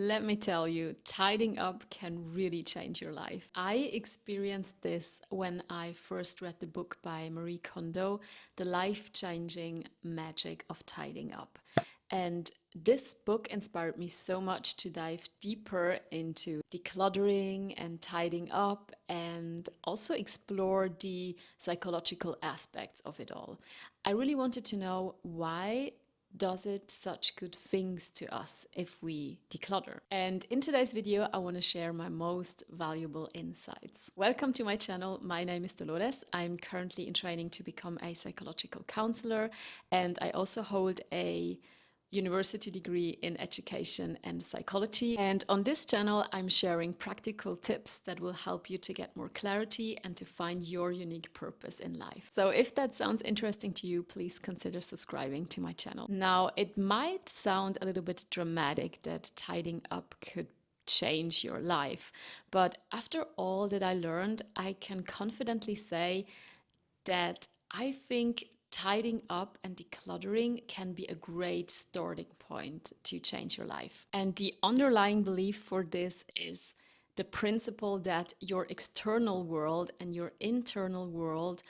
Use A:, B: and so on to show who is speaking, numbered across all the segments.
A: Let me tell you, tidying up can really change your life. I experienced this when I first read the book by Marie Kondo, The Life-Changing Magic of Tidying Up. And this book inspired me so much to dive deeper into decluttering and tidying up and also explore the psychological aspects of it all. I really wanted to know, why does it such good things to us if we declutter? And in today's video, I want to share my most valuable insights. Welcome to my channel. My name is Dolores. I'm currently in training to become a psychological counselor, and I also hold a university degree in education and psychology. And on this channel, I'm sharing practical tips that will help you to get more clarity and to find your unique purpose in life. So if that sounds interesting to you, please consider subscribing to my channel. Now, it might sound a little bit dramatic that tidying up could change your life, but after all that I learned, I can confidently say that I think tidying up and decluttering can be a great starting point to change your life. And the underlying belief for this is the principle that your external world and your internal world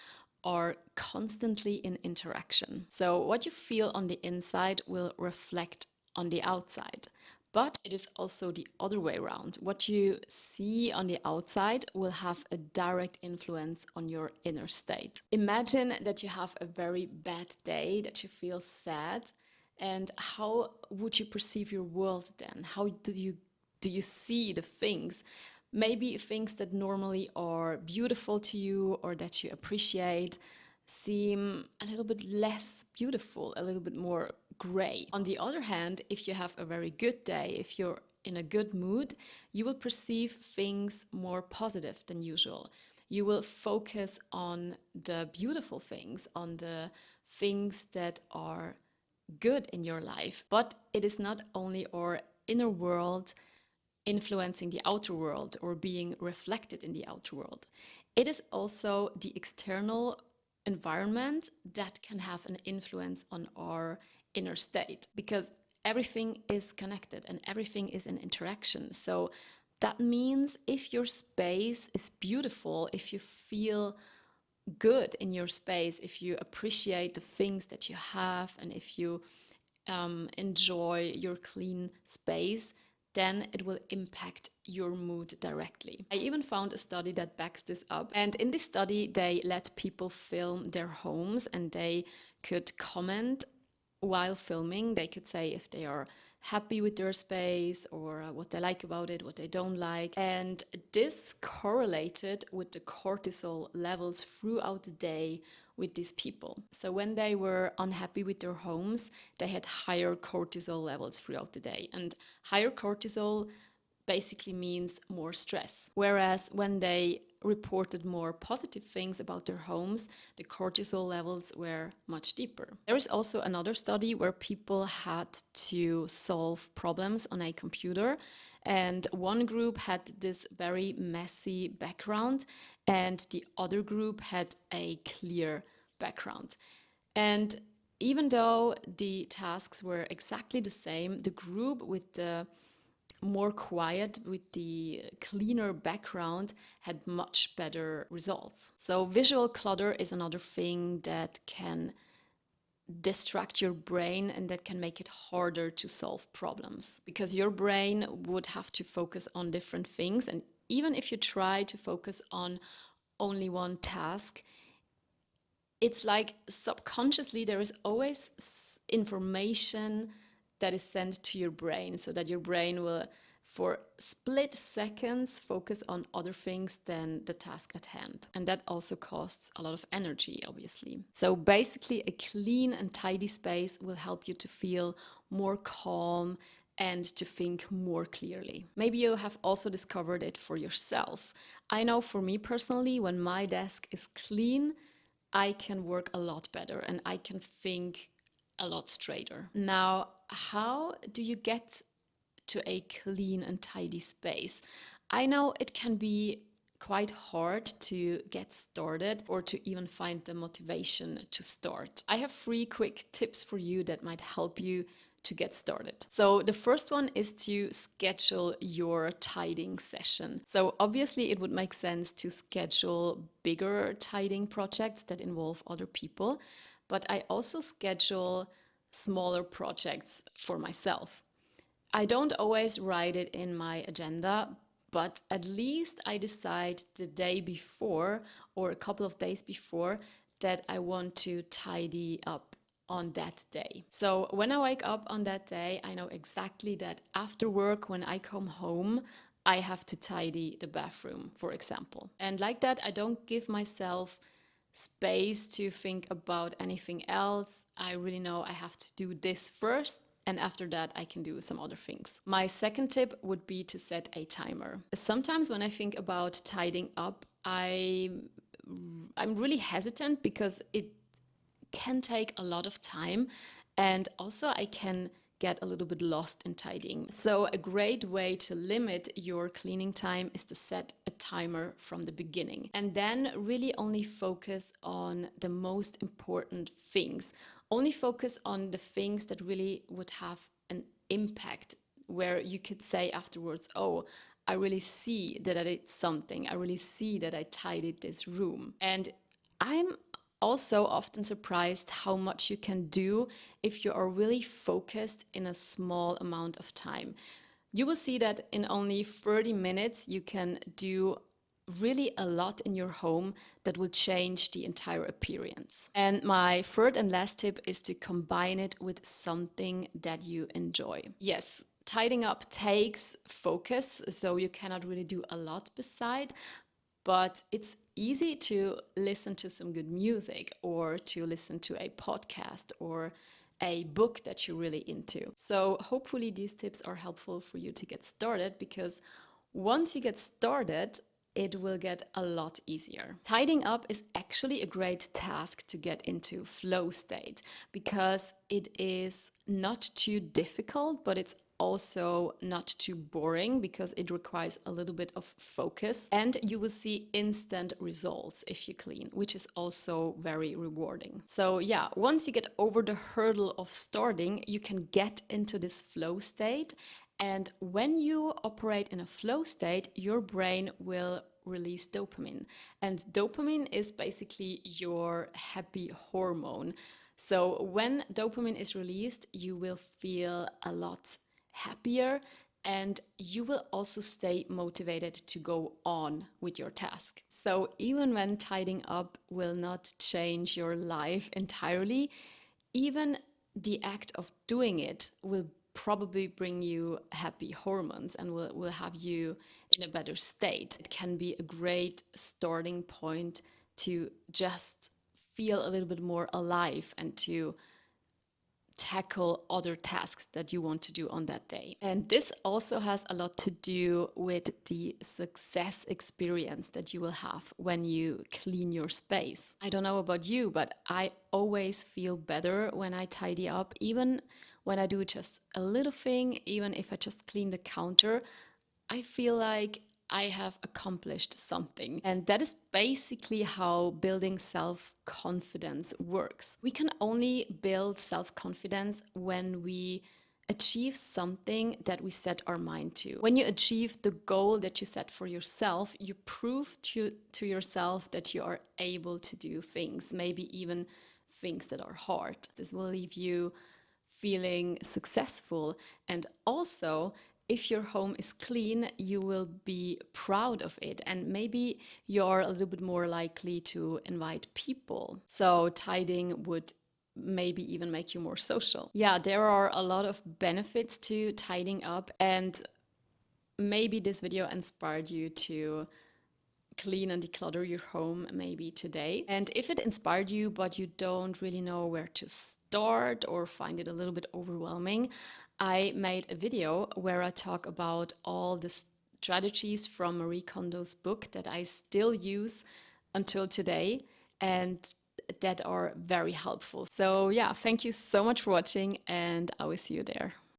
A: are constantly in interaction. So what you feel on the inside will reflect on the outside. But it is also the other way around. What you see on the outside will have a direct influence on your inner state. Imagine that you have a very bad day, that you feel sad, and how would you perceive your world then? How do you see the things? Maybe things that normally are beautiful to you or that you appreciate seem a little bit less beautiful, a little bit more gray. On the other hand, if you have a very good day, if you're in a good mood, you will perceive things more positive than usual. You will focus on the beautiful things, on the things that are good in your life. But it is not only our inner world influencing the outer world or being reflected in the outer world. It is also the external environment that can have an influence on our inner state, because everything is connected and everything is in interaction. So that means if your space is beautiful, if you feel good in your space, if you appreciate the things that you have, and if you enjoy your clean space, then it will impact your mood directly. I even found a study that backs this up. And in this study, they let people film their homes and they could comment while filming. They could say if they are happy with their space or what they like about it, what they don't like. And this correlated with the cortisol levels throughout the day with these people. So when they were unhappy with their homes, they had higher cortisol levels throughout the day. And higher cortisol basically means more stress. Whereas when they reported more positive things about their homes, the cortisol levels were much deeper. There is also another study where people had to solve problems on a computer, and one group had this very messy background and the other group had a clear background. And even though the tasks were exactly the same, the group with the more quiet, with the cleaner background, had much better results. So visual clutter is another thing that can distract your brain and that can make it harder to solve problems, because your brain would have to focus on different things. And even if you try to focus on only one task, it's like subconsciously there is always information that is sent to your brain, so that your brain will for split seconds focus on other things than the task at hand. And that also costs a lot of energy, obviously. So basically a clean and tidy space will help you to feel more calm and to think more clearly. Maybe you have also discovered it for yourself. I know for me personally, when my desk is clean, I can work a lot better and I can think a lot straighter. Now, how do you get to a clean and tidy space? I know it can be quite hard to get started or to even find the motivation to start. I have 3 quick tips for you that might help you to get started. So the first one is to schedule your tidying session. So obviously it would make sense to schedule bigger tidying projects that involve other people, but I also schedule smaller projects for myself. I don't always write it in my agenda, but at least I decide the day before or a couple of days before that I want to tidy up on that day. So when I wake up on that day, I know exactly that after work, when I come home, I have to tidy the bathroom, for example. And like that, I don't give myself space to think about anything else. I really know I have to do this first, and after that I can do some other things. My second tip would be to set a timer. Sometimes when I think about tidying up, I'm really hesitant because it can take a lot of time, and also I can get a little bit lost in tidying. So a great way to limit your cleaning time is to set a timer from the beginning, and then really only focus on the most important things. Only focus on the things that really would have an impact, where you could say afterwards, oh, I really see that I did something. I really see that I tidied this room. And I'm also often surprised how much you can do if you are really focused in a small amount of time. You will see that in only 30 minutes you can do really a lot in your home that will change the entire appearance. And my third and last tip is to combine it with something that you enjoy. Yes, tidying up takes focus, so you cannot really do a lot beside, but it's easy to listen to some good music or to listen to a podcast or a book that you're really into. So hopefully these tips are helpful for you to get started, because once you get started, it will get a lot easier. Tidying up is actually a great task to get into flow state, because it is not too difficult, but it's also not too boring, because it requires a little bit of focus, and you will see instant results if you clean, which is also very rewarding. So yeah, once you get over the hurdle of starting, you can get into this flow state. And when you operate in a flow state, your brain will release dopamine. And dopamine is basically your happy hormone. So when dopamine is released, you will feel a lot happier, and you will also stay motivated to go on with your task. So even when tidying up will not change your life entirely, even the act of doing it will probably bring you happy hormones and will have you in a better state. It can be a great starting point to just feel a little bit more alive and to tackle other tasks that you want to do on that day. And this also has a lot to do with the success experience that you will have when you clean your space. I don't know about you, but I always feel better when I tidy up, even when I do just a little thing, even if I just clean the counter. I feel like I have accomplished something. And that is basically how building self-confidence works. We can only build self-confidence when we achieve something that we set our mind to. When you achieve the goal that you set for yourself, you prove to yourself that you are able to do things, maybe even things that are hard. This will leave you feeling successful. And also, if your home is clean, you will be proud of it, and maybe you're a little bit more likely to invite people. So tidying would maybe even make you more social. Yeah, there are a lot of benefits to tidying up, and maybe this video inspired you to clean and declutter your home maybe today. And if it inspired you, but you don't really know where to start or find it a little bit overwhelming, I made a video where I talk about all the strategies from Marie Kondo's book that I still use until today and that are very helpful. So yeah, thank you so much for watching, and I will see you there.